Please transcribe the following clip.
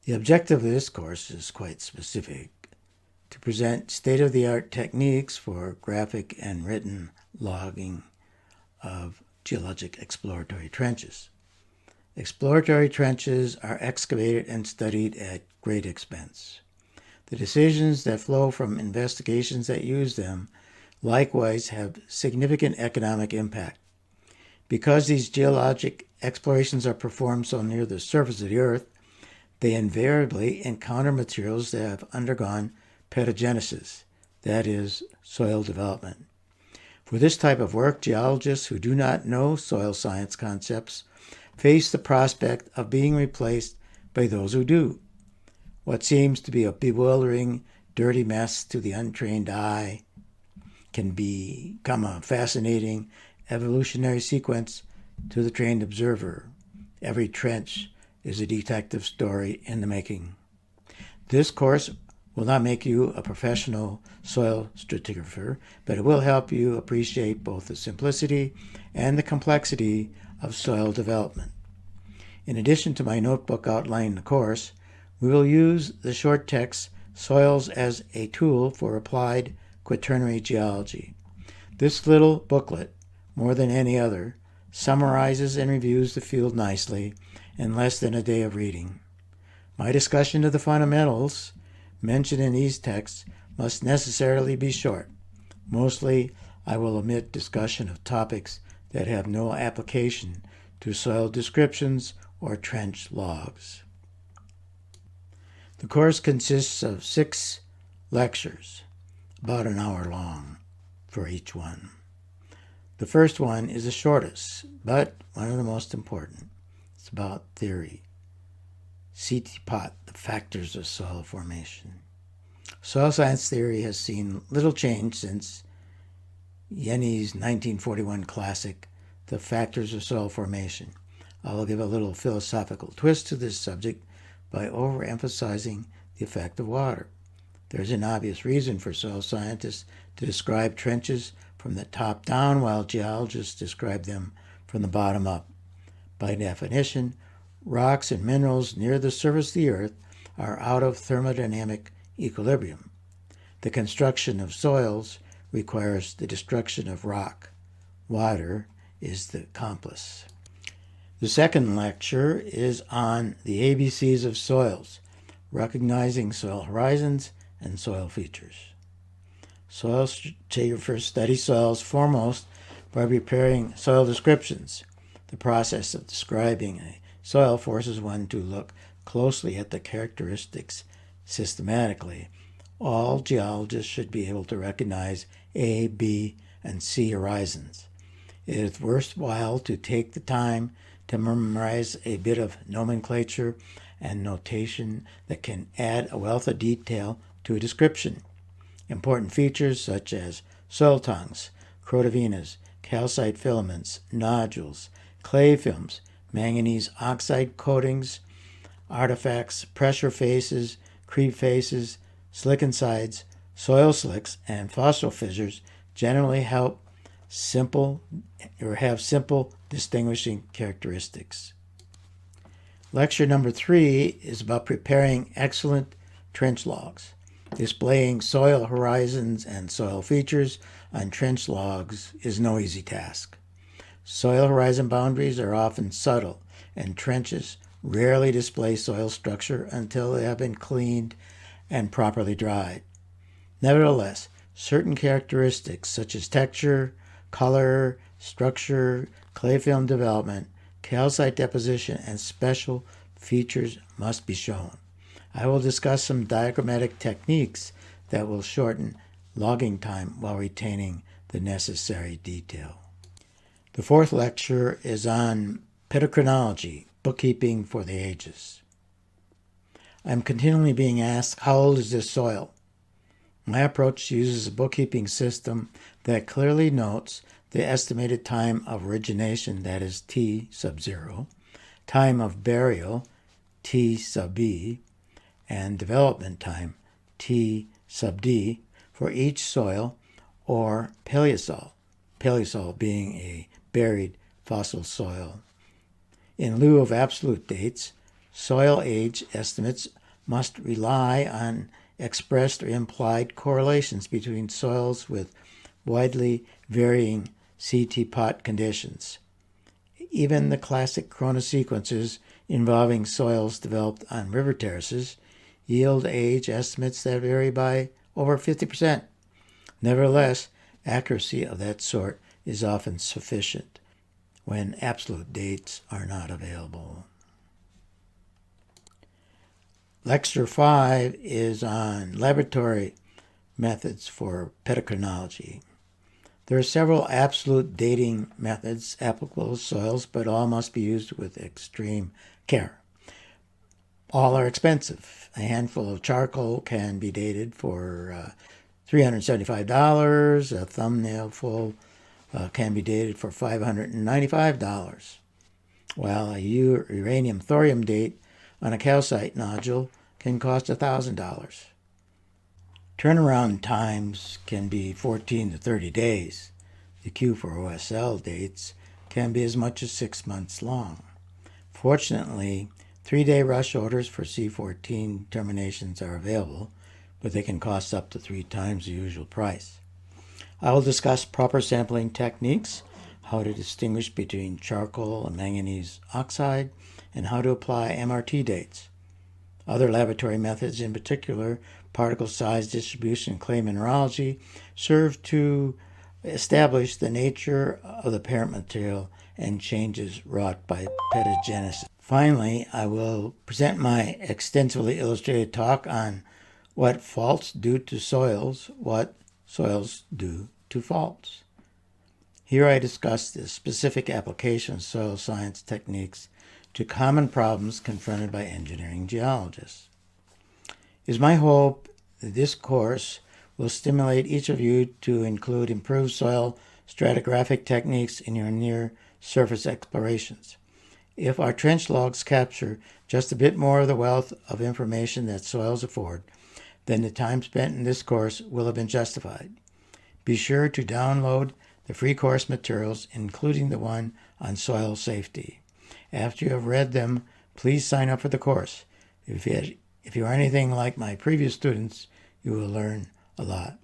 The objective of this course is quite specific: to present state-of-the-art techniques for graphic and written logging of geologic exploratory trenches. Exploratory trenches are excavated and studied at great expense. The decisions that flow from investigations that use them likewise have significant economic impact. Because these geologic explorations are performed so near the surface of the earth, they invariably encounter materials that have undergone pedogenesis, that is, soil development. For this type of work, geologists who do not know soil science concepts face the prospect of being replaced by those who do. What seems to be a bewildering, dirty mess to the untrained eye can become a fascinating evolutionary sequence to the trained observer. Every trench is a detective story in the making. This course will not make you a professional soil stratigrapher, but it will help you appreciate both the simplicity and the complexity of soil development. In addition to my notebook outlining the course, we will use the short text Soils as a Tool for Applied Quaternary Geology. This little booklet, more than any other, summarizes and reviews the field nicely in less than a day of reading. My discussion of the fundamentals mentioned in these texts must necessarily be short. Mostly, I will omit discussion of topics that have no application to soil descriptions or trench logs. The course consists of 6 lectures, about an hour long for each one. The first one is the shortest, but one of the most important. It's about theory. CT-POT, the factors of soil formation. Soil science theory has seen little change since Yenny's 1941 classic, The Factors of Soil Formation. I will give a little philosophical twist to this subject by overemphasizing the effect of water. There's an obvious reason for soil scientists to describe trenches from the top down, while geologists describe them from the bottom up. By definition, rocks and minerals near the surface of the earth are out of thermodynamic equilibrium. The construction of soils requires the destruction of rock. Water is the accomplice. The second lecture is on the ABCs of soils, recognizing soil horizons and soil features. Soil stratigraphers study soils foremost by preparing soil descriptions. The process of describing a soil forces one to look closely at the characteristics systematically. All geologists should be able to recognize A, B, and C horizons. It is worthwhile to take the time to memorize a bit of nomenclature and notation that can add a wealth of detail to a description. Important features such as soil tongues, crotavinas, calcite filaments, nodules, clay films, manganese oxide coatings, artifacts, pressure faces, creep faces, slicken sides, soil slicks, and fossil fissures generally have simple distinguishing characteristics. Lecture number 3 is about preparing excellent trench logs. Displaying soil horizons and soil features on trench logs is no easy task. Soil horizon boundaries are often subtle, and trenches rarely display soil structure until they have been cleaned and properly dried. Nevertheless, certain characteristics such as texture, color, structure, clay film development, calcite deposition, and special features must be shown. I will discuss some diagrammatic techniques that will shorten logging time while retaining the necessary detail. The fourth lecture is on pedochronology, bookkeeping for the ages. I'm continually being asked, how old is this soil? My approach uses a bookkeeping system that clearly notes the estimated time of origination, that is T sub 0, time of burial, T sub B, and development time, T sub D, for each soil or paleosol, paleosol being a buried fossil soil. In lieu of absolute dates, soil age estimates must rely on expressed or implied correlations between soils with widely varying CT pot conditions. Even the classic chronosequences involving soils developed on river terraces yield age estimates that vary by over 50%. Nevertheless, accuracy of that sort is often sufficient when absolute dates are not available. Lecture 5 is on laboratory methods for pedochronology. There are several absolute dating methods applicable to soils, but all must be used with extreme care. All are expensive. A handful of charcoal can be dated for $375. A thumbnail full can be dated for $595, while a uranium thorium date on a calcite nodule can cost $1,000. Turnaround times can be 14 to 30 days. The queue for OSL dates can be as much as 6 months long. Fortunately, 3-day rush orders for C14 terminations are available, but they can cost up to 3 times the usual price. I will discuss proper sampling techniques, how to distinguish between charcoal and manganese oxide, and how to apply MRT dates. Other laboratory methods, in particular particle size distribution and clay mineralogy, serve to establish the nature of the parent material and changes wrought by pedogenesis. Finally, I will present my extensively illustrated talk on what faults do to soils, what soils do to faults. Here I discuss the specific application of soil science techniques to common problems confronted by engineering geologists. It is my hope that this course will stimulate each of you to include improved soil stratigraphic techniques in your near-surface explorations. If our trench logs capture just a bit more of the wealth of information that soils afford, then the time spent in this course will have been justified. Be sure to download the free course materials, including the one on soil safety. After you have read them, please sign up for the course. If you are anything like my previous students, you will learn a lot.